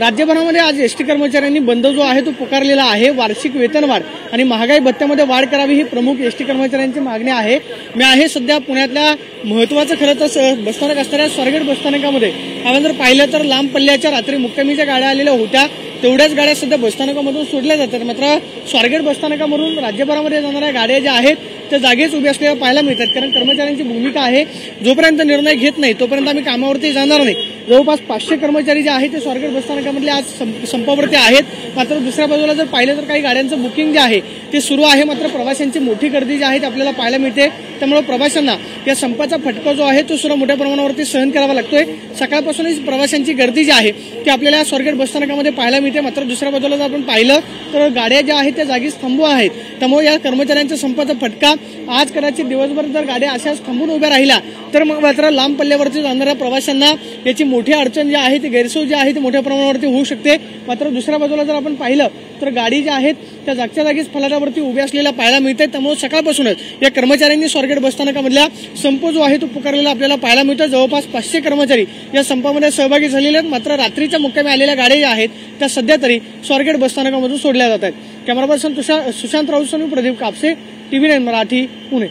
राज्यभरामध्ये आज एसटी कर्मचाऱ्यांनी बंद जो आहे तो पुकारलेला आहे। वार्षिक वेतनवाढ आणि महागाई भत्त्यामध्ये वाढ करावी ही प्रमुख एसटी कर्मचाऱ्यांची मागणी आहे। मी आहे सध्या पुण्यातल्या महत्त्वाचं खरं तर बसस्थानक असणाऱ्या स्वारगेट बसस्थानकामध्ये। आपण जर पाहिलं तर लांब पल्ल्याच्या रात्री मुक्कामीच्या गाड्या आलेल्या होत्या, तेवढ्याच गाड्या सध्या बसस्थानकामधून सोडल्या जातात। मात्र स्वारगेट बसस्थानकामधून राज्यभरामध्ये जाणाऱ्या गाड्या ज्या आहेत त्या जागेच उभ्या असलेल्या पाहायला मिळतात। कारण कर्मचाऱ्यांची भूमिका आहे, जोपर्यंत निर्णय घेत नाही तोपर्यंत आम्ही कामावरती जाणार नाही। जवळपास 500 कर्मचारी जे आहेत ते स्वारगेट बसस्थानकामधले आज संपावरती आहेत। मात्र दुसऱ्या बाजूला जर पाहिलं तर काही गाड्यांचं बुकिंग जे आहे ते सुरू आहे, मात्र प्रवाशांची मोठी गर्दी जी आहे ती आपल्याला पाहायला मिळते। त्यामुळे प्रवाशांना या संपाचा फटका जो आहे तो सुद्धा मोठ्या प्रमाणावरती सहन करावा लागतोय। सकाळपासूनच प्रवाशांची गर्दी जी आहे ती आपल्याला स्वारगेट बसस्थानकामध्ये पाहायला मिळते। मात्र दुसऱ्या बाजूला जर आपण पाहिलं तर गाड्या ज्या आहेत त्या जागीच थांबू आहेत। त्यामुळे या कर्मचाऱ्यांच्या संपाचा फटका आज कदाचित दिवसभर जर गाड्या अशाच थांबून उभ्या राहिल्या तर मग मात्र लांब पल्ल्यावरती जाणाऱ्या प्रवाशांना याची मोठी अडचण जी आहे ती गैरसोय जी आहे ती मोठ्या प्रमाणावरती होऊ शकते। मात्र दुसऱ्या बाजूला जर आपण पाहिलं तर गाडी ज्या आहेत त्या जागच्या जागीच फलाटावरती उभ्या असलेल्या पाहायला मिळते। त्यामुळे सकाळपासूनच या कर्मचाऱ्यांनी स्वारगेट बसस्थानकामधला संप जो आहे तो पुकारलेला आपल्याला पाहायला मिळतो। जवळपास 500 कर्मचारी या संपामध्ये सहभागी झालेले आहेत। मात्र रात्रीच्या मुक्कामी आलेल्या गाड्या ज्या आहेत त्या सध्या तरी स्वारगेट बसस्थानकामधून सोडल्या जात आहेत। Camera person Sushant Raut, Pradeep Kapse, TV9 Marathi, Pune.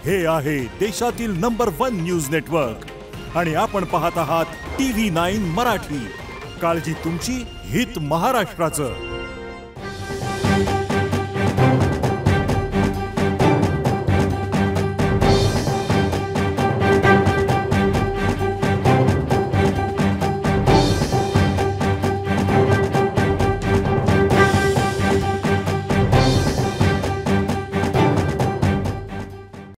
हे आहे देशातील नंबर 1 न्यूज नेटवर्क आणि आपण पाहत आहात TV9 मराठी। काळजी तुमची, हित महाराष्ट्राचं।